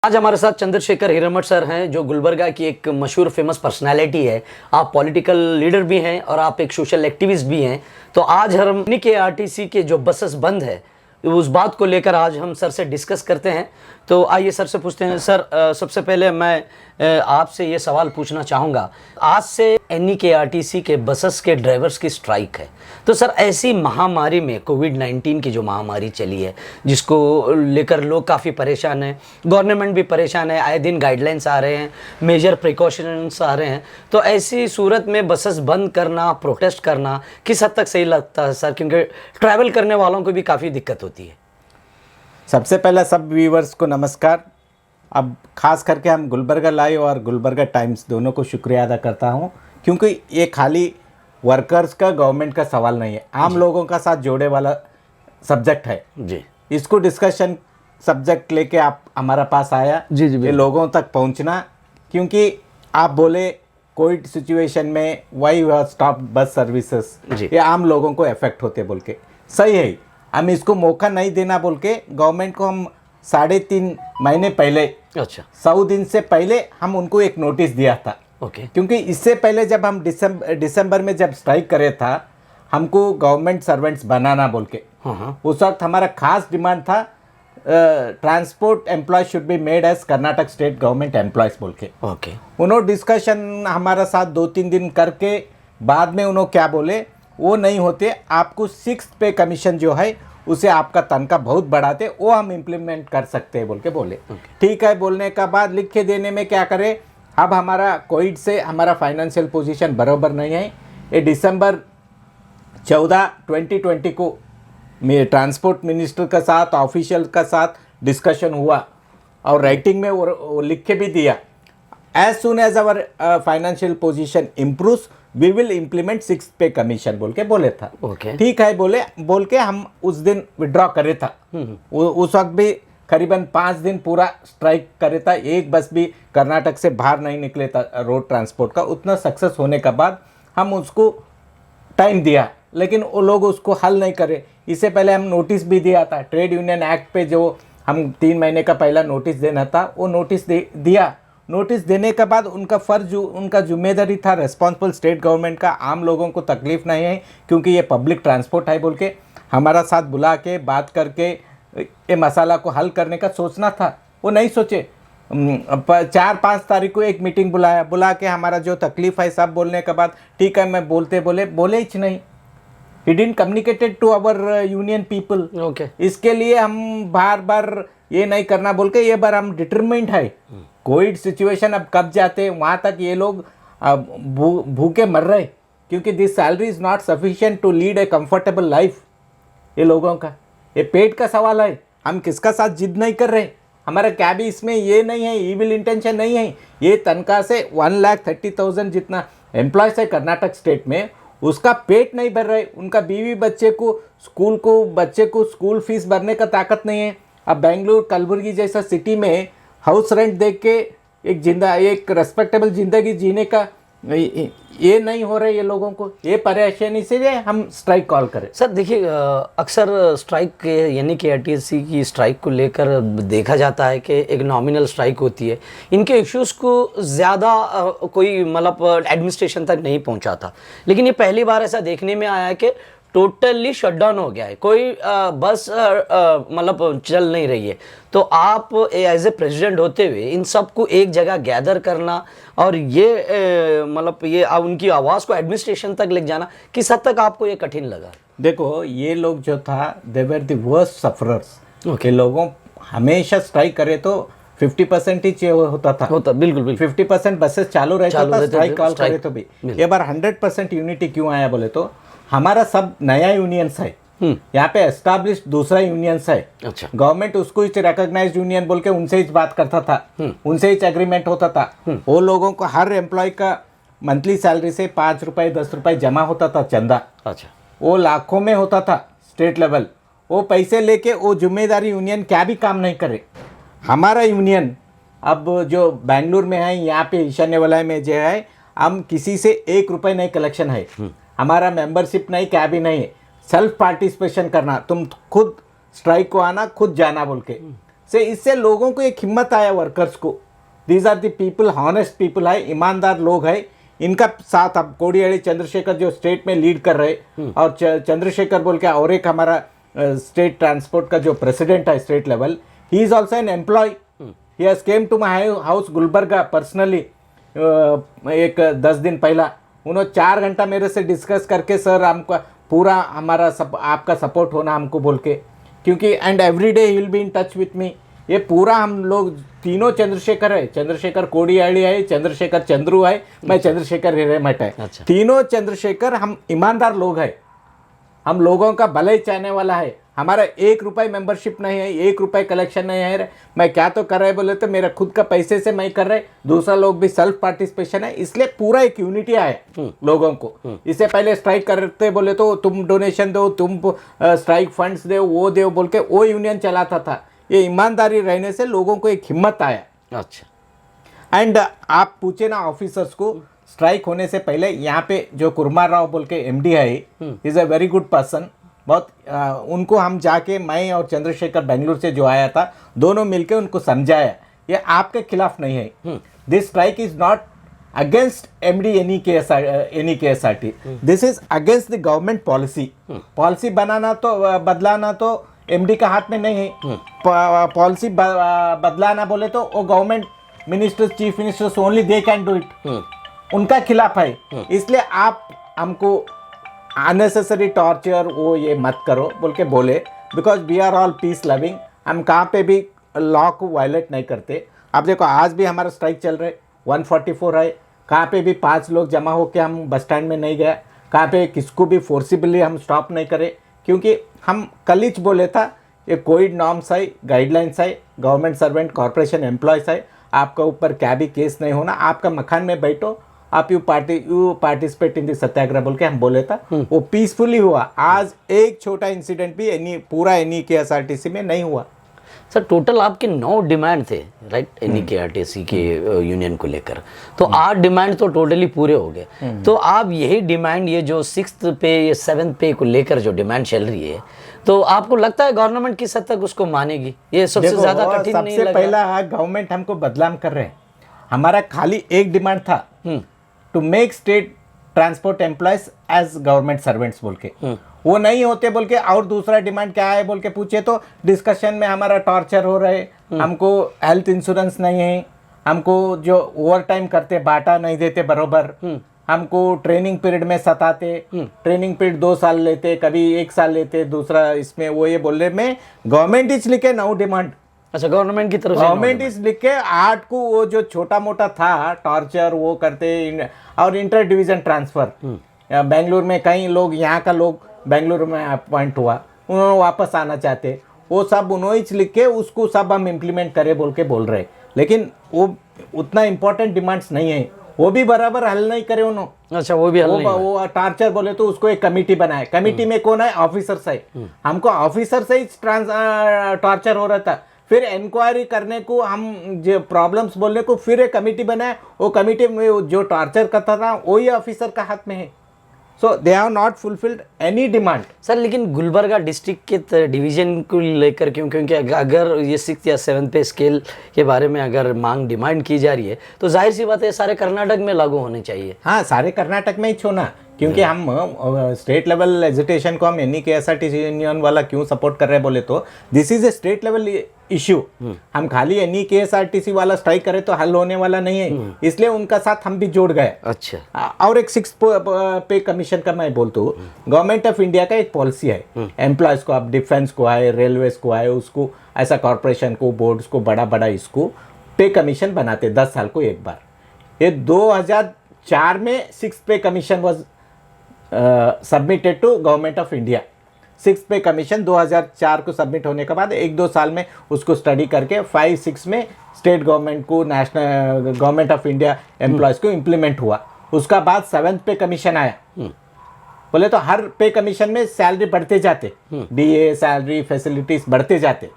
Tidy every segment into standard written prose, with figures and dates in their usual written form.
आज हमारे साथ चंद्रशेखर हिरेमठ सर हैं जो गुलबर्गा की एक मशहूर फेमस पर्सनालिटी है। आप पॉलिटिकल लीडर भी हैं और आप एक सोशल एक्टिविस्ट भी हैं। तो आज हम के आरटीसी के जो बसेस बंद है उस बात को लेकर आज हम सर से डिस्कस करते हैं। तो आइए सर से पूछते हैं। सर सबसे पहले मैं आपसे ये सवाल पूछना चाहूँगा, आज से NEKRTC के बसेस के ड्राइवर्स की स्ट्राइक है। तो सर ऐसी महामारी में कोविड-19 की जो महामारी चली है जिसको लेकर लोग काफ़ी परेशान हैं, गवर्नमेंट भी परेशान है, आए दिन गाइडलाइंस आ रहे हैं, मेजर प्रिकॉशंस आ रहे हैं। तो ऐसी सूरत में बसेस बंद करना, प्रोटेस्ट करना किस हद तक सही लगता है सर? क्योंकि ट्रैवल करने वालों को भी काफ़ी दिक्कत होती है। सबसे पहला सब व्यूवर्स को नमस्कार। अब खास करके हम गुलबर्गा लाइव और गुलबर्गा टाइम्स दोनों को शुक्रिया अदा करता हूं, क्योंकि ये खाली वर्कर्स का, गवर्नमेंट का सवाल नहीं है, आम लोगों का साथ जोड़े वाला सब्जेक्ट है जी। इसको डिस्कशन सब्जेक्ट लेके आप हमारा पास आया जी ये लोगों तक पहुंचना, क्योंकि आप बोले कोविड सिचुएशन में वाई स्टॉप बस सर्विसेज, ये आम लोगों को इफेक्ट होते बोल के सही है। हम इसको मौका नहीं देना बोल के गवर्नमेंट को हम 3.5 महीने पहले, 100 दिन से पहले हम उनको एक नोटिस दिया था। क्योंकि इससे पहले जब हम दिसंबर में जब स्ट्राइक करे था, हमको गवर्नमेंट सर्वेंट्स बनाना बोल के, उस वक्त हमारा खास डिमांड था transport employ should be made as Karnataka state government employees बोल के। उन्होंने डिस्कशन हमारा साथ 2-3 दिन करके बाद में उन्होंने क्या बोले, वो नहीं होते, आपको 6th पे कमीशन जो है उसे आपका तनख्वाह बहुत बढ़ाते, वो हम इम्प्लीमेंट कर सकते हैं बोल के बोले। ठीक है बोलने का बाद लिख के देने में क्या करें, अब हमारा कोविड से हमारा फाइनेंशियल पोजीशन बराबर नहीं है। ये दिसंबर 14, 2020 को ट्रांसपोर्ट मिनिस्टर के साथ, ऑफिशियल का साथ डिस्कशन हुआ और राइटिंग में वो लिख के भी दिया, as soon as our financial position improves we will implement 6th pay commission बोल के बोले था। ठीक है बोल के हम उस दिन विड्रॉ करे था। उस वक्त भी करीबन 5 दिन पूरा स्ट्राइक करे था, एक बस भी कर्नाटक से बाहर नहीं निकले था रोड ट्रांसपोर्ट का। उतना सक्सेस होने के बाद हम उसको टाइम दिया, लेकिन वो लोग उसको हल नहीं करे। इससे पहले हम नोटिस भी दिया था, ट्रेड यूनियन एक्ट पे जो हम 3 महीने का पहला नोटिस देना था, वो नोटिस दिया। नोटिस देने के बाद उनका फ़र्ज, उनका जिम्मेदारी था रिस्पॉन्सिबल स्टेट गवर्नमेंट का, आम लोगों को तकलीफ़ नहीं है क्योंकि ये पब्लिक ट्रांसपोर्ट है बोल के हमारा साथ बुला के बात करके ये मसाला को हल करने का सोचना था। वो नहीं सोचे। 4-5 तारीख को एक मीटिंग बुला के हमारा जो तकलीफ़ है सब बोलने के बाद ठीक है मैं बोले ही नहीं। He didn't communicated to our union people. इसके लिए हम बार ये नहीं करना बोल के ये बार हम डिटरमिन्ड है। कोविड सिचुएशन अब कब जाते वहाँ तक ये लोग भूखे मर रहे, क्योंकि this salary is not sufficient to lead a comfortable life. ये लोगों का ये पेट का सवाल है। हम किसका साथ जिद नहीं कर रहे, हमारा क्या भी इसमें ये नहीं है, ईविल इंटेंशन नहीं है। ये तनख्वाह से 1,30,000 जितना एम्प्लॉयज़ है कर्नाटक स्टेट में, उसका पेट नहीं भर रहे, उनका बीवी बच्चे को स्कूल फीस भरने का ताकत नहीं है। अब बेंगलुरु, कलबुर्गी जैसा सिटी में हाउस रेंट देख के एक रेस्पेक्टेबल ज़िंदगी जीने का ये नहीं हो रहा है। ये लोगों को ये परेशानी से हम स्ट्राइक कॉल करें। सर देखिए, अक्सर स्ट्राइक के NEKRTC की स्ट्राइक को लेकर देखा जाता है कि एक नॉमिनल स्ट्राइक होती है, इनके इश्यूज़ को ज़्यादा कोई मतलब एडमिनिस्ट्रेशन तक नहीं पहुंचा था। लेकिन ये पहली बार ऐसा देखने में आया है कि टोटली शटडाउन हो गया है, कोई बस मतलब चल नहीं रही है। तो आप एज ए प्रेसिडेंट होते हुए इन सबको एक जगह गैदर करना और ये मतलब ये उनकी आवाज़ को एडमिनिस्ट्रेशन तक ले जाना, किस हद तक आपको ये कठिन लगा? देखो ये लोग जो था दे वर द वर्स्ट सफरर्स। के लोगों हमेशा स्ट्राइक करे तो 50% ही होता था। बिल्कुल 50% बसेस चालू रहता था, स्ट्राइक कॉल करे तो भी। ये बार 100% यूनिटी क्यों आया बोले तो हमारा सब नया यूनियंस है, यहाँ पे एस्टैब्लिश्ड दूसरा यूनियंस है। गवर्नमेंट उसको ही रिकॉग्नाइज्ड यूनियन बोल के उनसे ही बात करता था, उनसे ही एग्रीमेंट होता था। वो लोगों को हर एम्प्लॉय का मंथली सैलरी से 5 रुपए 10 रुपए जमा होता था चंदा। वो लाखों में होता था स्टेट लेवल। वो पैसे लेके वो जिम्मेदारी यूनियन क्या भी काम नहीं करे। हमारा यूनियन अब जो बेंगलुरु में है, यहाँ पे ईशान्य वलय में जो है, हम किसी से 1 रुपए नहीं कलेक्शन है, हमारा मेंबरशिप नहीं, क्या भी नहीं है। सेल्फ पार्टिसिपेशन करना, तुम खुद स्ट्राइक को आना, खुद जाना बोल के से इससे लोगों को एक हिम्मत आया, वर्कर्स को। These are the people, honest people है, ईमानदार लोग है, इनका साथ। अब कोडियाड़ी चंद्रशेखर जो स्टेट में लीड कर रहे, और चंद्रशेखर बोल के और एक हमारा स्टेट ट्रांसपोर्ट का जो प्रेसिडेंट है state level, he is also an employ. He has came to my house Gulbarga personally, एक 10 दिन पहला। उन्होंने 4 घंटा मेरे से डिस्कस करके, सर हमको पूरा हमारा आपका सपोर्ट होना हमको बोल के, क्योंकि and every day he will be in touch with me. ये पूरा हम लोग तीनों चंद्रशेखर है, चंद्रशेखर कोडियाड़ी है, चंद्रशेखर चंद्रू है, मैं चंद्रशेखर हिरेमठ है। अच्छा। तीनों चंद्रशेखर हम ईमानदार लोग हैं, हम लोगों का भले ही चाहने वाला है। हमारा 1 रुपये मेंबरशिप नहीं है, 1 रुपये कलेक्शन नहीं है। मैं क्या तो कर रहे बोले तो मेरा खुद का पैसे से मैं कर रहे, दूसरा लोग भी सेल्फ पार्टिसिपेशन है, इसलिए पूरा एक यूनिटी आया लोगों को। इससे पहले स्ट्राइक करते बोले तो तुम डोनेशन दो, तुम स्ट्राइक फंड्स दो, वो दो बोल के वो यूनियन चलाता था। ये ईमानदारी रहने से लोगों को एक हिम्मत आया। अच्छा। एंड आप पूछे ना ऑफिसर्स को, स्ट्राइक होने से पहले यहाँ पे जो कुर्मा राव बोल के एमडी है, is a very good person. बहुत उनको हम जाके, मैं और चंद्रशेखर बेंगलुरु से जो आया था, दोनों मिलके उनको समझाया ये आपके खिलाफ नहीं है। This strike is not against MD any KSRT, this is against the government policy. Policy बनाना तो बदलाना तो एमडी का हाथ में नहीं है। पॉलिसी बदलाना बोले तो वो government ministers, chief ministers only they can do it, उनका खिलाफ है। इसलिए आप हमको अननेसेसरी टॉर्चर वो ये मत करो बोल के बोले, because we are all peace loving. हम कहाँ पे भी लॉ को वायलेट नहीं करते। आप देखो आज भी हमारा स्ट्राइक चल रहा है, 144 है, कहाँ पे भी 5 लोग जमा होके हम बस स्टैंड में नहीं गए, कहाँ पे किसको भी फोर्सिबली हम स्टॉप नहीं करे, क्योंकि हम कल ही बोले था ये कोविड नॉर्म्स है, गाइडलाइंस है, गवर्नमेंट सर्वेंट कॉर्पोरेशन एम्प्लॉयज है, आपका ऊपर क्या भी केस नहीं होना, आपका मकान में बैठो, आप यू पार्टिसिपेट इन द सत्याग्रह बोल के हम बोले था। वो पीसफुली हुआ। आज एक छोटा इंसिडेंट भी पूरा KSRTC में नहीं हुआ। सर टोटल आपके 9 डिमांड थे, राइट, KSRTC के यूनियन को लेकर, तो 8 डिमांड तो टोटली पूरे हो गए। तो आप यही डिमांड, ये जो 6th पे या 7th पे को लेकर जो डिमांड चल रही है, तो आपको लगता है गवर्नमेंट किस हद तक उसको मानेगी? ये सबसे ज्यादा कठिन नहीं लग रहा? सबसे पहला गवर्नमेंट हमको बदनाम कर रहे हैं। हमारा खाली एक डिमांड था, to make state transport employees as government servants बोल के, वो नहीं होते बोल के। और दूसरा डिमांड क्या है बोल के पूछे तो डिस्कशन में हमारा टॉर्चर हो रहे, हमको हेल्थ इंश्योरेंस नहीं है, हमको जो ओवर टाइम करते बाटा नहीं देते बरोबर, हमको ट्रेनिंग पीरियड में सताते, ट्रेनिंग पीरियड 2 साल लेते, कभी 1 साल लेते, दूसरा इसमें वो ये बोल रहे। मैं गवर्नमेंट इज लिखे 9 डिमांड। अच्छा, गवर्नमेंट की तरफ से गवर्नमेंट इज लिख के 8 को वो जो छोटा मोटा था टॉर्चर वो करते, और इंटर डिवीजन ट्रांसफर। बेंगलुरु में कई लोग, यहाँ का लोग बेंगलुरु में अपॉइंट हुआ, उन्होंने वापस आना चाहते, वो सब उन्होंने लिख के उसको सब हम इम्प्लीमेंट करें बोल के बोल रहे। लेकिन वो उतना इम्पोर्टेंट डिमांड्स नहीं है, वो भी बराबर हल नहीं करे उन्होंने। अच्छा, वो भी हल नहीं। वो टॉर्चर बोले तो उसको एक कमेटी बनाए, कमेटी में कौन है? ऑफिसर्स है। हमको ऑफिसर से ही टॉर्चर हो रहा था, फिर इंक्वायरी करने को, हम जो प्रॉब्लम्स बोलने को फिर एक कमेटी बनाए, वो कमेटी में जो टॉर्चर करता था वही ऑफिसर का हाथ में है। So they have not fulfilled any demand. Sir लेकिन गुलबर्गा डिस्ट्रिक्ट के डिवीजन को लेकर क्योंकि अगर ये 6th या 7th पे स्केल के बारे में अगर मांग डिमांड की जा रही है, तो जाहिर सी बात है सारे कर्नाटक में लागू होने चाहिए। हाँ, सारे कर्नाटक में ही छोड़ना, क्योंकि हम स्टेट लेवल एजुटेशन को हम KSRTC यूनियन वाला क्यों सपोर्ट कर रहे हैं बोले तो this is a state level issue. हम खाली KSRTC वाला स्ट्राइक करें तो हल होने वाला नहीं है, इसलिए उनका साथ हम भी जोड़ गए। अच्छा। और एक 6th पे कमीशन का मैं बोलता हूँ, गवर्नमेंट ऑफ इंडिया का एक पॉलिसी है, एम्प्लॉयज को, आप डिफेंस को आए, रेलवेज को आए, उसको ऐसा कॉर्पोरेशन को, बोर्ड्स को, बड़ा बड़ा इसको पे कमीशन बनाते 10 साल को एक बार। ये 2004 में 6th pay commission was submitted to government of India. 6th pay commission 2004 को सबमिट होने के बाद 1-2 साल में उसको स्टडी करके 5-6 में स्टेट गवर्नमेंट को, national government of India employees को इम्प्लीमेंट हुआ। उसका बाद 7th पे कमीशन आया। बोले तो हर पे कमीशन में सैलरी बढ़ते जाते, DA सैलरी फैसिलिटीज बढ़ते जाते।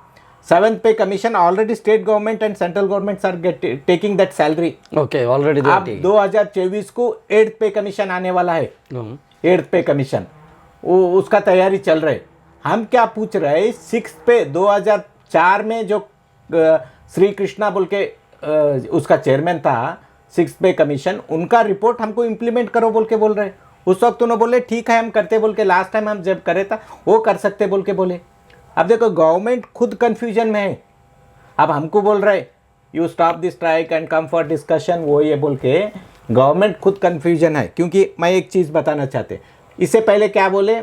7th pay commission already state government and central government are taking that salary. Okay, already. अब 2024 को 8th पे कमीशन आने वाला है। 8th पे कमीशन वो उसका तैयारी चल रही। हम क्या पूछ रहे हैं, 6th पे 2004 में जो श्री कृष्णा बोल के उसका चेयरमैन था 6 पे कमीशन, उनका रिपोर्ट हमको इम्प्लीमेंट करो बोल के बोल रहे। उस वक्त उन्होंने बोले ठीक है हम करते बोल के, लास्ट टाइम हम जब करे था वो कर सकते बोल के बोले। अब देखो गवर्नमेंट खुद कंफ्यूजन में है। अब हमको बोल रहे you stop this strike and come for discussion, वो ये बोल के गवर्नमेंट खुद कंफ्यूजन है। क्योंकि मैं एक चीज़ बताना चाहते, इससे पहले क्या बोले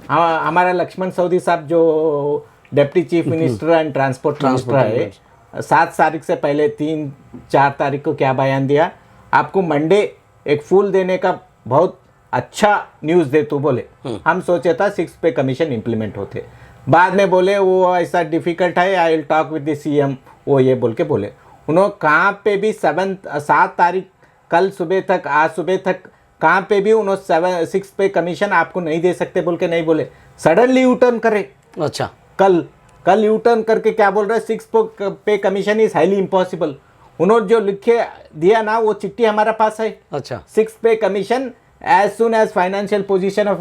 हमारा लक्ष्मण सऊदी साहब जो deputy chief minister and transport minister है, 7 तारीख से पहले 3-4 तारीख को क्या बयान दिया, आपको मंडे एक फूल देने का बहुत अच्छा न्यूज़ दे तू बोले। हम सोचे था 6 पे कमीशन इम्प्लीमेंट होते, बाद में बोले वो ऐसा डिफ़िकल्ट है, I will talk with the CM, वो ये बोल के बोले। उन्होंने कहाँ पे भी 7 तारीख कल सुबह तक, आज सुबह तक कहाँ पे भी उन्होंने 6 पे कमीशन आपको नहीं दे सकते बोल के नहीं बोले, सडनली यू टर्न करे। अच्छा, कल यू टर्न करके क्या बोल रहे, 6 pay commission is highly impossible. उन्होंने जो लिखे दिया ना वो चिट्ठी हमारा पास है। अच्छा, 6 pay commission as soon as financial position of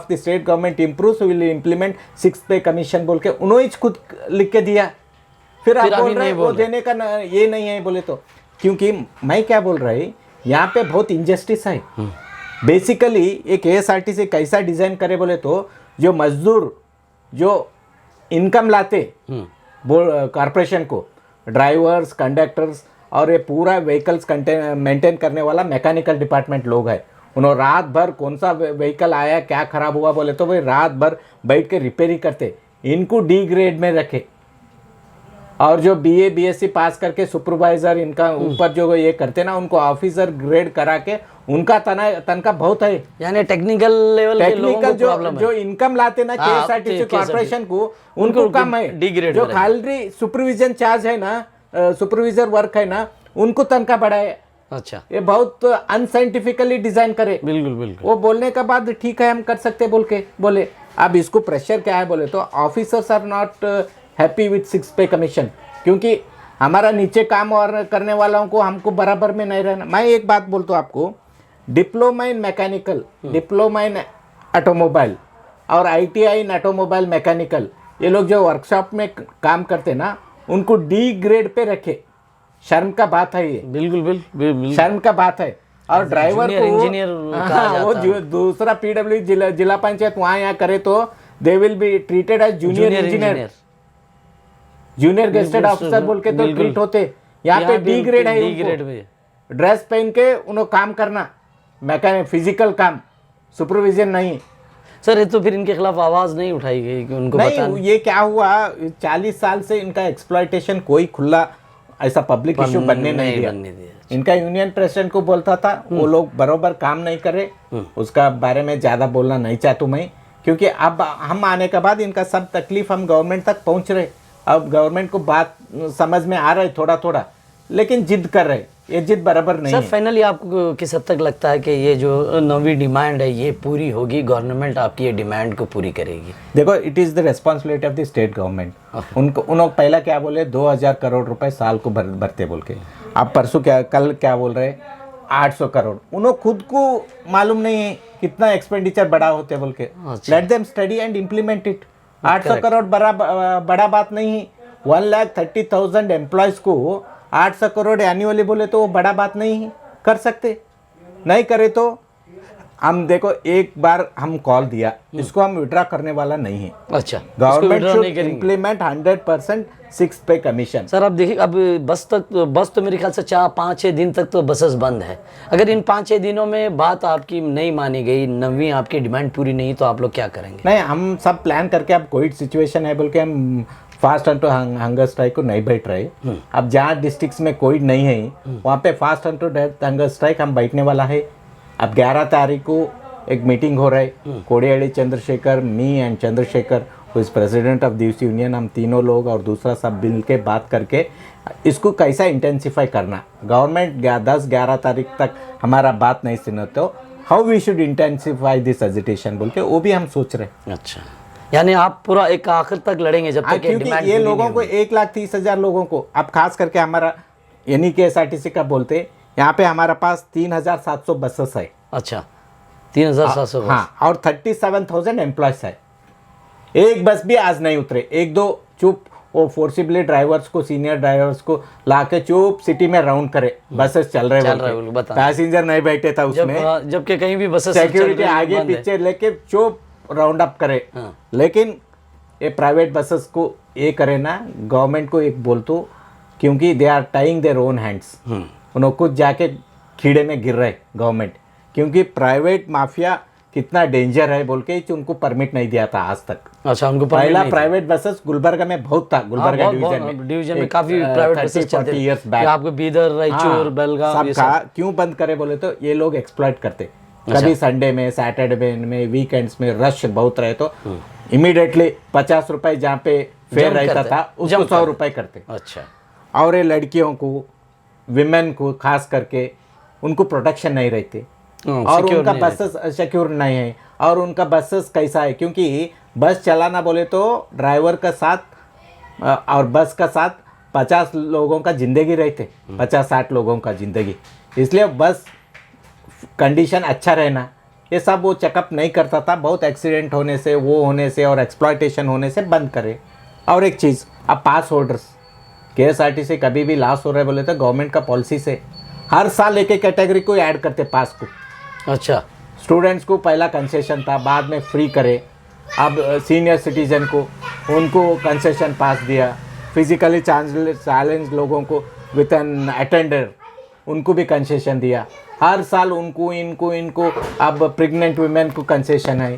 the state government improves we will implement 6 pay commission बोल के उन्होंने खुद लिख के दिया। फिर आप बोल रहे वो देने का ये नहीं है बोले तो, क्योंकि मैं क्या बोल रहा है यहाँ पे बहुत इंजस्टिस है। बेसिकली एक ASRTC कैसा डिज़ाइन करे बोले तो, जो मजदूर जो इनकम लाते कॉरपोरेशन को, ड्राइवर्स, कंडक्टर्स और ये पूरा व्हीकल्स मेंटेन करने वाला मैकेनिकल डिपार्टमेंट लोग है, उन्होंने रात भर कौन सा व्हीकल आया क्या खराब हुआ बोले तो भाई रात भर बैठ के रिपेयरिंग करते, इनको डी ग्रेड में रखे। और जो BA BSc पास करके सुपरवाइजर इनका ऊपर जो ये करते ना उनको ऑफिसर ग्रेड करा के उनका तनख्वाह बहुत है। यानी टेक्निकल लेवल के लोगों को प्रॉब्लम है। जो इनकम लाते ना KSRTC कॉर्पोरेशन को उनको कम है। डी ग्रेड जो खाली सुपरविजन चार्ज है ना, सुपरविजर वर्क है ना, उनको तनख्वाह बढ़ाए। अच्छा, ये बहुत अनसाइंटिफिकली डिजाइन करे। बिल्कुल बिल्कुल। वो बोलने के बाद ठीक है हम कर सकते बोल के बोले। अब इसको प्रेशर क्या है बोले तो, officers are not happy with 6 pay commission, क्योंकि हमारा नीचे काम और करने वालों को हमको बराबर में नहीं रहना। मैं एक बात बोलता हूँ आपको, diploma in mechanical, diploma in automobile और ITI इन ऑटोमोबाइल मैकेनिकल, ये लोग जो वर्कशॉप में काम करते ना उनको डी ग्रेड पे रखे। शर्म का बात है ये, बिल्कुल बिल्कुल शर्म का बात है। और ड्राइवर को इंजीनियर वो दूसरा PW जिला पंचायत वहाँ यहाँ करे तो they will be treated as junior engineer, junior gazetted officer बोल के तो ट्रीट होते। यहाँ पे डी ग्रेड है, डी ग्रेड में ड्रेस पहन के उन्हें काम करना, मैकेनिक फिजिकल काम, सुपरविजन नहीं। सर ये तो फिर इनके खिलाफ आवाज नहीं उठाई गई कि उनको नहीं, ये क्या हुआ 40 साल से इनका एक्सप्लॉयटेशन कोई खुला ऐसा पब्लिक इशू बनने नहीं दिया। इनका यूनियन प्रेसिडेंट को बोलता था, वो लोग बरोबर काम नहीं करे, उसका बारे में ज़्यादा बोलना नहीं चाहता मैं, क्योंकि अब हम आने के बाद इनका सब तकलीफ हम गवर्नमेंट तक पहुंच रहे। अब गवर्नमेंट को बात समझ में आ रहा है थोड़ा थोड़ा, लेकिन जिद कर रहे, ये जिद बराबर नहीं सर है। फाइनली आपको किस हद तक लगता है कि ये जो नवी डिमांड है ये पूरी होगी, गवर्नमेंट आपकी ये डिमांड को पूरी करेगी? देखो, it is the responsibility of the state government. उन्होंने पहला क्या बोले 2000 करोड़ रुपए साल को भरते बोल के, अब परसों कल क्या बोल रहे 800 करोड़। उन्होंने खुद को मालूम नहीं है कितना एक्सपेंडिचर बड़ा होते बोल के। Let them study and implement it. 800 crore बड़ा बात नहीं है। 1,30,000 एम्प्लॉयज़ को 800 करोड़ एनुअली बोले तो वो बड़ा बात नहीं है, कर सकते। नहीं करे तो हम देखो, एक बार हम कॉल दिया, इसको हम विड्रॉ करने वाला नहीं है। अच्छा, government should implement 100% 6 pay commission. Sir अब देखिए, अब बस तो मेरे ख्याल से 4-5-6 दिन तक तो बसेस बंद है। अगर इन 5-6 दिनों में बात आपकी नहीं मानी गई, नवी आपकी डिमांड पूरी नहीं, तो आप लोग क्या करेंगे? नहीं, हम सब प्लान करके, अब कोविड सिचुएशन है बोल के हम fast unto hunger strike को नहीं बैठ रहे। अब जहाँ डिस्ट्रिक्ट्स में कोविड नहीं है वहाँ पे fast unto death hunger strike हम बैठने वाला है। अब 11 तारीख को एक मीटिंग हो रहा है, Kodiyadi Chandrashekhar, me and Chandrashekhar who is president of the bus union, हम तीनों लोग और दूसरा सब मिल के बात करके इसको कैसा इंटेंसिफाई करना। गवर्नमेंट 10-11 तारीख तक हमारा बात नहीं सुने तो how we should intensify this agitation बोल के वो भी हम सोच रहे हैं। अच्छा, यानी आप पूरा एक आखिर तक लड़ेंगे जब तक क्योंकि ये लोगों को 1,30,000 लोगों को, अब खास करके हमारा यानी कि SRTC का बोलते, यहाँ पे हमारा पास 3,700 बसेस है। अच्छा, 3,700। हाँ, और 37,000 एम्प्लॉयज है। एक बस भी आज नहीं उतरे, 1-2 चुप वो फोर्सिबली ड्राइवर्स को, सीनियर ड्राइवर्स को लाके चुप सिटी में राउंड करे, बसेस चल रहे बोल के। पैसेंजर नहीं बैठे था उसमें, जबकि कहीं भी बसेस सिक्योरिटी आगे पीछे लेके चुप राउंड अप करे। लेकिन ये प्राइवेट बसेस को ये करे ना, गवर्नमेंट को एक बोल तो, क्योंकि they are tying their own hands, उन्होंने खुद जाके कीड़े में गिर रहे गवर्नमेंट, क्योंकि प्राइवेट माफिया कितना डेंजर है बोल के उनको परमिट नहीं दिया था आज तक। अच्छा, उनको पहला प्राइवेट बसेस गुलबर्गा में बहुत था, गुलबर्गा डिवीजन में काफी प्राइवेट बसेस चलते थे, आपको बीदर, रायचूर, बेलगाम, सब क्यों बंद करे बोले तो ये लोग एक्सप्लॉइट करते। कभी संडे में, सैटरडे में, वीकेंड्स में रश बहुत रहे तो इमीडिएटली 50 रुपए जहाँ पे फेयर रहता था उसको 100 रुपए करते। अच्छा, और ये लड़कियों को, विमेन को खास करके उनको प्रोटेक्शन नहीं रहती, और उनका बसेस सिक्योर नहीं है। और उनका बसेस कैसा है, क्योंकि बस चलाना बोले तो ड्राइवर का साथ और बस का साथ 50 लोगों का जिंदगी रहते, 50-60 लोगों का जिंदगी, इसलिए बस कंडीशन अच्छा रहना, ये सब वो चेकअप नहीं करता था। बहुत एक्सीडेंट होने से, वो होने से और एक्सप्लॉयटेशन होने से बंद करे। और एक चीज़, अब पास होल्डर्स, KSRTC कभी भी लॉस हो रहा है बोले तो गवर्नमेंट का पॉलिसी से हर साल एक एक कैटेगरी को ऐड करते पास को। अच्छा, स्टूडेंट्स को पहला कंसेशन था, बाद में फ्री करे, अब सीनियर सिटीजन को उनको कंसेशन पास दिया, फिजिकली चैलेंज लोगों को विथ एन अटेंडर उनको भी कंसेशन दिया, हर साल उनको इनको अब प्रेग्नेंट वुमेन को कंसेशन है।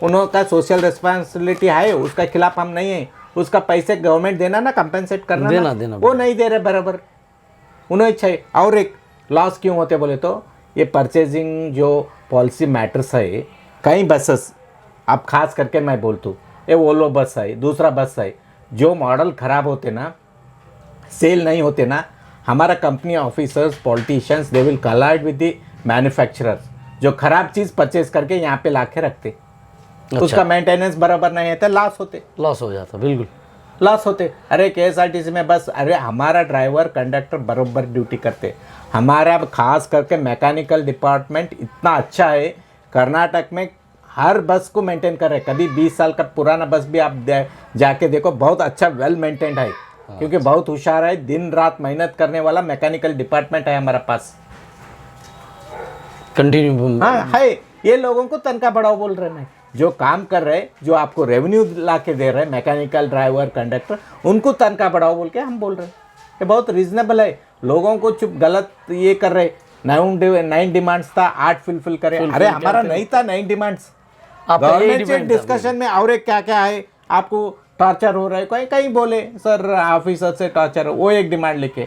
उनका सोशल रिस्पॉन्सिबिलिटी है, उसका खिलाफ हम नहीं है, उसका पैसे गवर्नमेंट देना ना, कंपेंसेट करना देना, वो नहीं दे रहे बराबर, उन्हें इच्छा है। और एक लॉस क्यों होते बोले तो ये परचेजिंग जो पॉलिसी मैटर्स है, कई बसेस, अब खास करके मैं बोलता हूँ, ये वोल्वो बस है, दूसरा बस है, जो मॉडल ख़राब होते ना, सेल नहीं होते ना, हमारा company officers, politicians, they will collab with the manufacturers, जो ख़राब चीज़ परचेज करके यहाँ पे लाके रखते। अच्छा। उसका मेंटेनेंस बराबर नहीं होता, लॉस होते, लॉस हो जाता, बिल्कुल लॉस होते। अरे KSRTC में बस, अरे हमारा ड्राइवर कंडक्टर बराबर ड्यूटी करते, हमारा खास करके मैकेनिकल डिपार्टमेंट इतना अच्छा है, कर्नाटक में हर बस को मेंटेन कर रहे। कभी 20 साल का पुराना बस भी आप जाके देखो, बहुत अच्छा वेल मेंटेन्ड है, क्योंकि बहुत होशियार है, दिन रात मेहनत करने वाला मैकेनिकल डिपार्टमेंट है हमारा पास। कंटिन्यू, हाँ है, ये लोगों को तनख्वाह बढ़ाओ बोल रहे हैं, जो काम कर रहे, जो आपको रेवेन्यू ला के दे रहे, मैकेनिकल ड्राइवर कंडक्टर, उनको तनख्वाह बढ़ाओ बोल के हम बोल रहे हैं। ये बहुत रीजनेबल है, लोगों को चुप गलत ये कर रहे। 9 डिमांड्स था, 8 फुलफिल करे। अरे हमारा नहीं था 9 डिमांड्स, गवर्नमेंट से डिस्कशन में और एक क्या क्या है, आपको टॉर्चर हो रहा है, कोई कहीं बोले सर ऑफिसर से टॉर्चर हो, वो एक डिमांड लेके।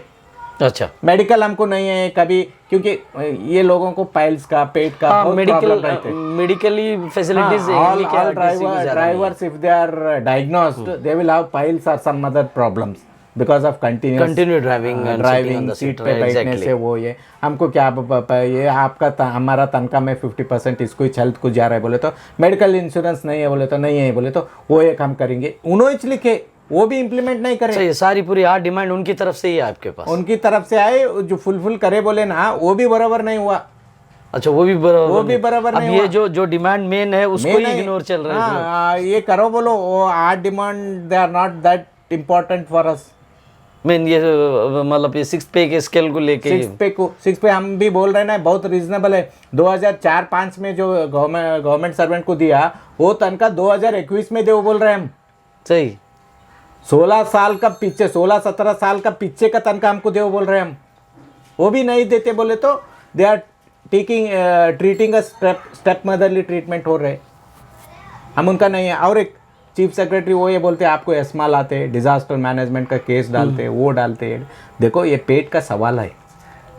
अच्छा, मेडिकल हमको नहीं है कभी, क्योंकि ये लोगों को पाइल्स का, पेट का बहुत प्रॉब्लम रहते हैं। Medically facilities, all drivers if they are diagnosed they will have piles or some other problems because of continue driving seat पे बैठने से। वो ये हमको क्या, ये आपका हमारा तनख्वाह में 50% इसको ही हेल्थ को जा रहा है बोले तो, मेडिकल इंश्योरेंस नहीं है बोले तो, नहीं है बोले तो, वो एक हम करेंगे, उन्होंने लिखे, वो भी इम्प्लीमेंट नहीं करे। ये सारी पूरी 8 डिमांड उनकी तरफ से ही है आपके पास? उनकी तरफ से आए, जो फुलफिल करे बोले ना, वो भी बराबर नहीं हुआ। अच्छा, वो भी बराबर नहीं हुआ। ये जो डिमांड मेन है उसको ही इग्नोर चल रहा है। हाँ, ये करो बोलो, वो 8 demand they are not that important for us. Main ये मतलब ये 6 पे के स्केल को लेके, 6 पे हम भी बोल रहे हैं ना, बहुत रीजनेबल है। 2004-5 में जो गवर्नमेंट सर्वेंट को दिया, वो तनख्वाह 2021 में दे बोल रहे हैं हम। सही, 16 साल का पीछे, 16-17 साल का पीछे का तनख्वाह हमको दे बोल रहे हैं हम, वो भी नहीं देते बोले तो they are treating a step motherly treatment हो रहे, हम उनका नहीं है। और एक चीफ सेक्रेटरी वो ये बोलते हैं आपको एस्मा लाते, डिजास्टर मैनेजमेंट का केस डालते, वो डालते। देखो ये पेट का सवाल है,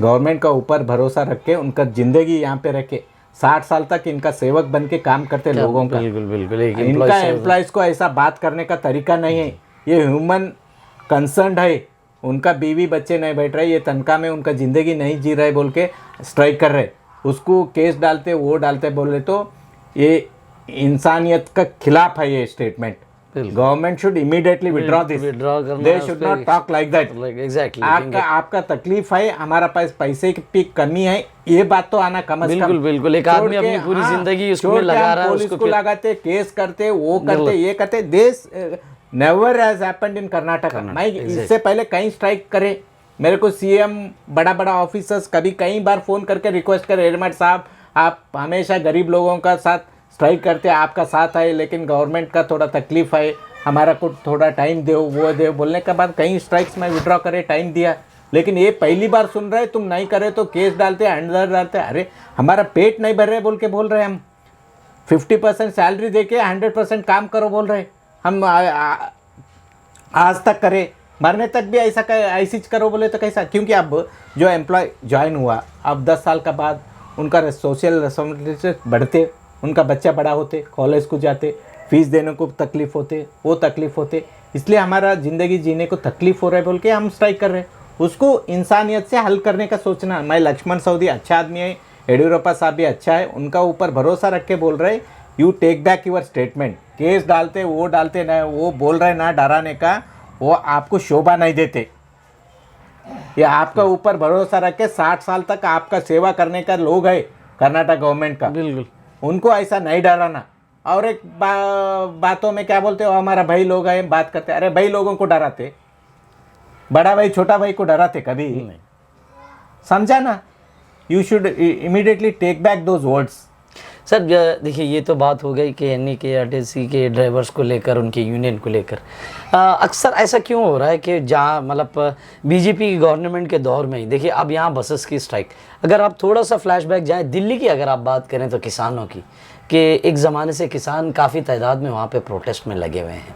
गवर्नमेंट का ऊपर भरोसा रख के, उनका जिंदगी यहाँ पे रख के 60 साल तक इनका सेवक बन के काम करते लोगों का। बिल्कुल, इनका एम्प्लॉयज को ऐसा बात करने का तरीका नहीं है। ये ह्यूमन कंसर्न है, उनका बीवी बच्चे नहीं बैठ रहे, ये तनख्वाह में उनका ज़िंदगी नहीं जी रहे बोल के स्ट्राइक कर रहे, उसको केस डालते, वो डालते बोले तो ये इंसानियत का खिलाफ है ये statement. Government should immediately withdraw this, they should not talk like that. Exactly, आपका तकलीफ है, हमारा पास पैसे की कमी है, ये बात तो आना कम से कम। बिल्कुल, एक आदमी अपनी पूरी जिंदगी उसमें लगा रहा है, उसको लगाते, केस करते, वो करते, ये करते, देश never has happened in Karnataka. मैं इससे पहले कई स्ट्राइक करे, मेरे को सीएम बड़ा बड़ा ऑफिसर्स कई बार फ़ोन करके रिक्वेस्ट करे, हिरेमठ साहब आप हमेशा गरीब लोगों का साथ स्ट्राइक करते हैं, आपका साथ है, लेकिन गवर्नमेंट का थोड़ा तकलीफ है, हमारा कुछ थोड़ा टाइम दो, वो दो। बोलने के बाद कई स्ट्राइक्स में विड्रॉ करे, टाइम दिया, लेकिन ये पहली बार सुन रहे तुम नहीं करे तो केस डालते, अंडर डालते। अरे हमारा पेट नहीं भर रहे बोल के बोल रहे हम, 50% सैलरी दे के 100% काम करो बोल रहे हम। आज तक करे, मरने तक भी ऐसी करो बोले तो कैसा? क्योंकि अब जो एम्प्लॉय ज्वाइन हुआ, अब 10 साल का बाद उनका सोशल रिस्पॉन्सिबिलिटी बढ़ते, उनका बच्चा बड़ा होते, कॉलेज को जाते, फीस देने को तकलीफ होते, वो तकलीफ होते, इसलिए हमारा ज़िंदगी जीने को तकलीफ हो रहा है बोल के हम स्ट्राइक कर रहे हैं। उसको इंसानियत से हल करने का सोचना। मैं लक्ष्मण सवदी अच्छा आदमी है, येडियुरप्पा साहब भी अच्छा है, उनका ऊपर भरोसा रख के बोल रहे you take back your statement. Case डालते वो डालते ना, वो बोल रहे ना डराने का, वो आपको शोभा नहीं देते। ये आपका ऊपर भरोसा रख के 60 साल तक आपका सेवा करने का लोग है कर्नाटक गवर्नमेंट का, बिल्कुल उनको ऐसा नहीं डराना। और एक बातों में क्या बोलते हो, हमारा भाई लोग हैं बात करते, अरे भाई लोगों को डराते, बड़ा भाई छोटा भाई को डराते कभी नहीं, समझा ना? You should immediately take back those words. Sir देखिए, ये तो बात हो गई कि NEKRTC के ड्राइवर्स को लेकर, उनके यूनियन को लेकर। अक्सर ऐसा क्यों हो रहा है कि जहाँ मतलब बीजेपी की गवर्नमेंट के दौर में ही देखिए, अब यहाँ बसेस की स्ट्राइक, अगर आप थोड़ा सा फ्लैशबैक जाएं दिल्ली की अगर आप बात करें तो किसानों की, कि एक ज़माने से किसान काफ़ी तादाद में वहाँ पे प्रोटेस्ट में लगे हुए हैं,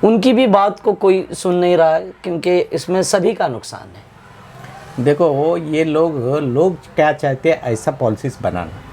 उनकी भी बात को कोई सुन नहीं रहा है, क्योंकि इसमें सभी का नुकसान है। देखो ये लोग क्या चाहते हैं, ऐसा पॉलिसीज बनाना।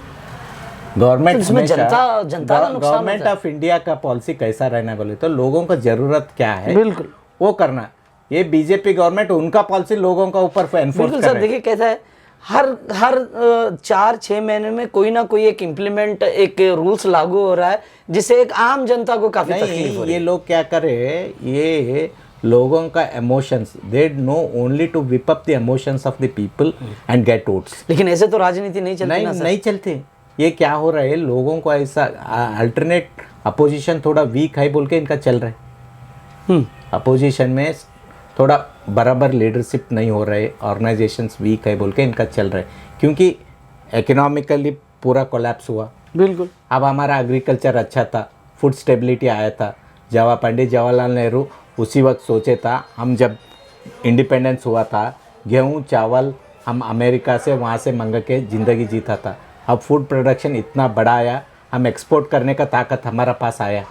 गवर्नमेंट इसमें जनता का नुकसान गवर्नमेंट ऑफ इंडिया का पॉलिसी कैसा रहना बोले तो लोगों का जरूरत क्या है, बिल्कुल वो करना। ये बीजेपी गवर्नमेंट उनका पॉलिसी लोगों का ऊपर एनफोर्स बिल्कुल कर सर, रहे। देखिए कैसा है, हर 4-6 महीने में कोई ना कोई एक इम्प्लीमेंट, एक रूल्स लागू हो रहा है, जिससे एक आम जनता को काफी तकलीफ हो रही है। ये लोग क्या करे, ये लोगों का emotions, they know only to whip up the emotions of the people and get votes. लेकिन ऐसे तो राजनीति नहीं चलती ना सर। नहीं चलते। ये क्या हो रहा है, लोगों को ऐसा अल्टरनेट अपोजिशन थोड़ा वीक है बोल के इनका चल रहा है। अपोजिशन में थोड़ा बराबर लीडरशिप नहीं हो रहा है, ऑर्गेनाइजेशंस वीक है बोल के इनका चल रहा है, क्योंकि इकोनॉमिकली पूरा कोलैप्स हुआ। बिल्कुल। अब हमारा एग्रीकल्चर अच्छा था, फूड स्टेबिलिटी आया था, पंडित जवाहरलाल नेहरू उसी वक्त सोचे था, हम जब इंडिपेंडेंस हुआ था, गेहूँ चावल हम अमेरिका से वहाँ से मंगा के ज़िंदगी जीता था। अब फूड प्रोडक्शन इतना बड़ा आया, हम एक्सपोर्ट करने का ताकत हमारा पास आया,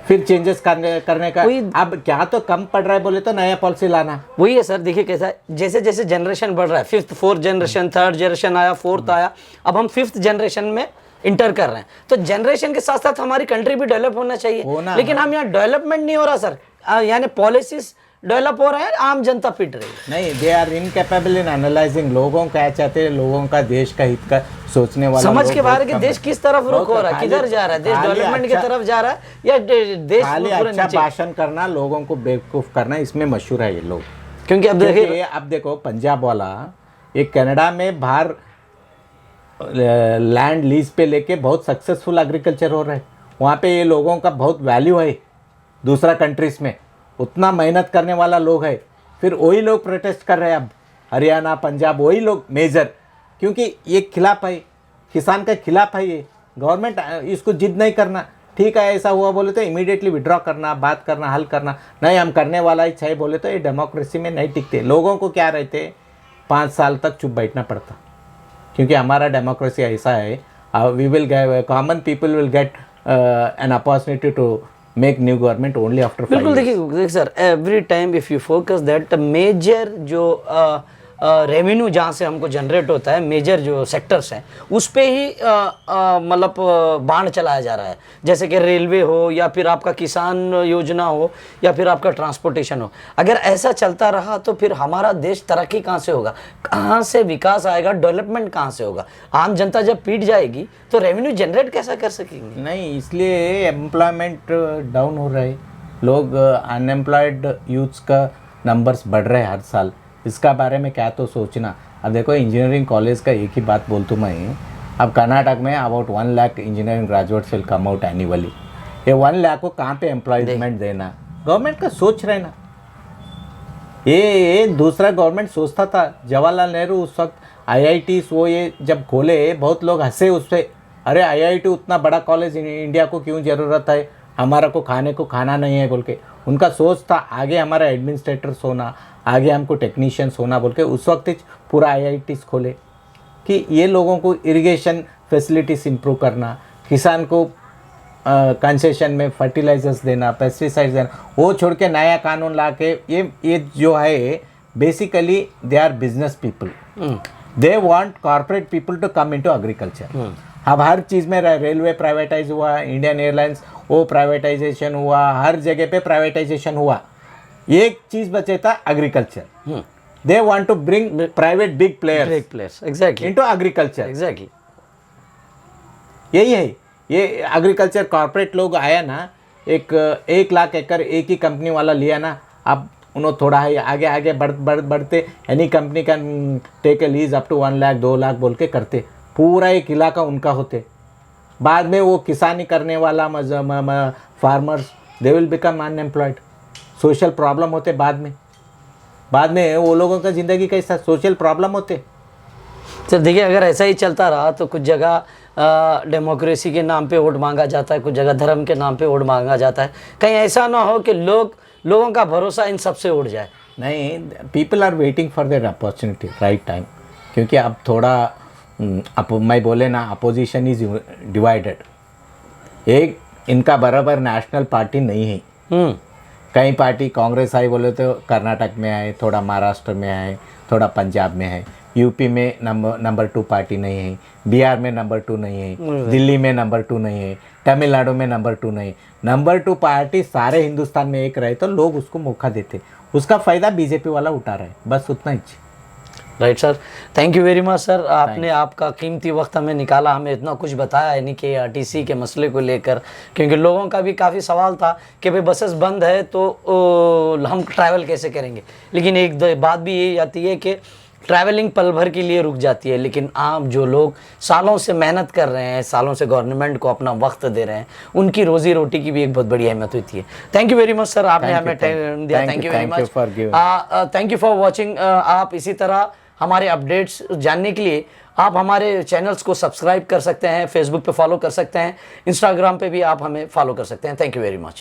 फिर चेंजेस करने का। अब क्या तो कम पड़ रहा है बोले तो नया पॉलिसी लाना। वही है सर, देखिए कैसा है, जैसे जैसे जनरेशन बढ़ रहा है, 5th 4th generation, 3rd generation आया, 4th आया, अब हम 5th जनरेशन में इंटर कर रहे हैं, तो जनरेशन के साथ साथ हमारी कंट्री भी डेवलप होना चाहिए, लेकिन हम यहाँ डेवलपमेंट नहीं हो रहा सर, यानी पॉलिसीज डेवलप हो रहे हैं, आम जनता पिट रही है। नहीं, they are incapable in analysing, लोगों क्या चाहते हैं, लोगों का देश का हित का सोचने वाला, समझ के बाहर के देश किस तरफ रुख हो रहा है, किधर जा रहा है, देश डेवलपमेंट की तरफ जा रहा है या देश खाली अच्छा भाषण करना, लोगों को बेवकूफ करना, इसमें मशहूर है ये लोग। क्योंकि अब देखो पंजाब वाला एक कनाडा में बाहर लैंड लीज पे लेके बहुत सक्सेसफुल एग्रीकल्चर हो रहा है, वहाँ पे ये लोगों का बहुत वैल्यू है दूसरा कंट्रीज में, उतना मेहनत करने वाला लोग है, फिर वही लोग प्रोटेस्ट कर रहे हैं। अब हरियाणा पंजाब वही लोग मेजर, क्योंकि ये खिलाफ है, किसान के खिलाफ है, ये गवर्नमेंट इसको जिद नहीं करना। ठीक है, ऐसा हुआ बोले तो इमीडिएटली विड्रॉ करना, बात करना, हल करना। नहीं हम करने वाला ही चाहिए बोले तो ये डेमोक्रेसी में नहीं टिकते। लोगों को क्या रहते 5 साल तक चुप बैठना पड़ता, क्योंकि हमारा डेमोक्रेसी ऐसा है, we will common people will get an opportunity to make new government only after 5 years। बिल्कुल, देखिए sir, every time if you focus that major जो रेवेन्यू जहाँ से हमको जनरेट होता है, मेजर जो सेक्टर्स हैं उस पे ही मतलब बाण चलाया जा रहा है, जैसे कि रेलवे हो या फिर आपका किसान योजना हो या फिर आपका ट्रांसपोर्टेशन हो। अगर ऐसा चलता रहा तो फिर हमारा देश तरक्की कहाँ से होगा, कहाँ से विकास आएगा, डेवलपमेंट कहाँ से होगा? आम जनता जब पीट जाएगी तो रेवेन्यू जनरेट कैसा कर सकेंगे? नहीं, इसलिए एम्प्लॉयमेंट डाउन हो रहा है, लोग अनएम्प्लॉयड यूथ्स का नंबर्स बढ़ रहे हैं हर साल। इसका बारे में क्या तो सोचना। अब देखो इंजीनियरिंग कॉलेज का एक ही बात बोलता मैं, अब कर्नाटक में about 1 lakh engineering graduates will come out annually. ये 1 लाख को कहाँ पे एम्प्लॉयमेंट देना? गवर्नमेंट का सोच रहे ना, ये दूसरा गवर्नमेंट सोचता था। जवाहरलाल नेहरू उस वक्त IIT वो ये जब खोले, बहुत लोग हंसे उस पर, अरे IIT उतना बड़ा कॉलेज इंडिया को क्यों ज़रूरत है, हमारा को खाना नहीं है बोल के। उनका सोच था आगे हमारा एडमिनिस्ट्रेटर्स होना, आगे हमको टेक्नीशियंस होना बोल के। उस वक्त पूरा IITs खोले कि ये लोगों को इरिगेशन फैसिलिटीज़ इम्प्रूव करना, किसान को कंसेशन में फर्टिलाइजर्स देना, पेस्टिसाइड्स देना, वो छोड़ के नया कानून ला के ये जो है basically they are business people, they want corporate people to come into agriculture. अब हर चीज़ में रेलवे प्राइवेटाइज हुआ, इंडियन एयरलाइंस वो प्राइवेटाइजेशन हुआ, हर जगह पे प्राइवेटाइजेशन हुआ, एक चीज़ बचे था agriculture. They want to bring private big players exactly into agriculture. Exactly यही है, ये एग्रीकल्चर कॉर्पोरेट लोग आया ना, 1 लाख एकड़ एक ही कंपनी वाला लिया ना, अब उन्होंने थोड़ा है आगे आगे बढ़ते एनी कंपनी का take a lease up to 1 lakh 2 lakh बोल के करते, पूरा एक इलाका उनका होते। बाद में वो किसानी करने वाला farmers they will become unemployed, social problem होते बाद में वो लोगों का ज़िंदगी कैसा, सोशल प्रॉब्लम होते। सर देखिए, अगर ऐसा ही चलता रहा तो कुछ जगह डेमोक्रेसी के नाम पे वोट मांगा जाता है, कुछ जगह धर्म के नाम पे वोट मांगा जाता है। कहीं ऐसा ना हो कि लोगों का भरोसा इन सब से उड़ जाए। नहीं, people are waiting for their opportunity right time, क्योंकि अब थोड़ा मैं बोले ना, अपोजिशन इज डिवाइडेड। एक इनका बराबर नेशनल पार्टी नहीं है। कई पार्टी कांग्रेस आई बोले तो कर्नाटक में आए, थोड़ा महाराष्ट्र में आए, थोड़ा पंजाब में है, यूपी में नंबर 2 पार्टी नहीं है, बिहार में नंबर 2 नहीं है, दिल्ली में नंबर 2 नहीं है, तमिलनाडु में नंबर 2 नहीं। नंबर 2 पार्टी सारे हिंदुस्तान में एक रहे तो लोग उसको मौका देते, उसका फ़ायदा बीजेपी वाला उठा रहे, बस उतना ही। Right sir, thank you very much sir, आपने आपका कीमती वक्त हमें निकाला, हमें इतना कुछ बताया यानी कि आरटीसी के मसले को लेकर, क्योंकि लोगों का भी काफ़ी सवाल था कि भाई बसेस बंद है तो हम ट्रैवल कैसे करेंगे। लेकिन एक बात भी यही आती है कि ट्रैवलिंग पल भर के लिए रुक जाती है, लेकिन आप जो लोग सालों से मेहनत कर रहे हैं, सालों से गवर्नमेंट को अपना वक्त दे रहे हैं, उनकी रोजी रोटी की भी एक बहुत बड़ी अहमियत होती है। Thank you very much sir, आपने हमें टाइम दिया। Thank you very much, thank you for watching. आप इसी तरह हमारे अपडेट्स जानने के लिए आप हमारे चैनल्स को सब्सक्राइब कर सकते हैं, फेसबुक पे फॉलो कर सकते हैं, इंस्टाग्राम पे भी आप हमें फॉलो कर सकते हैं। Thank you very much.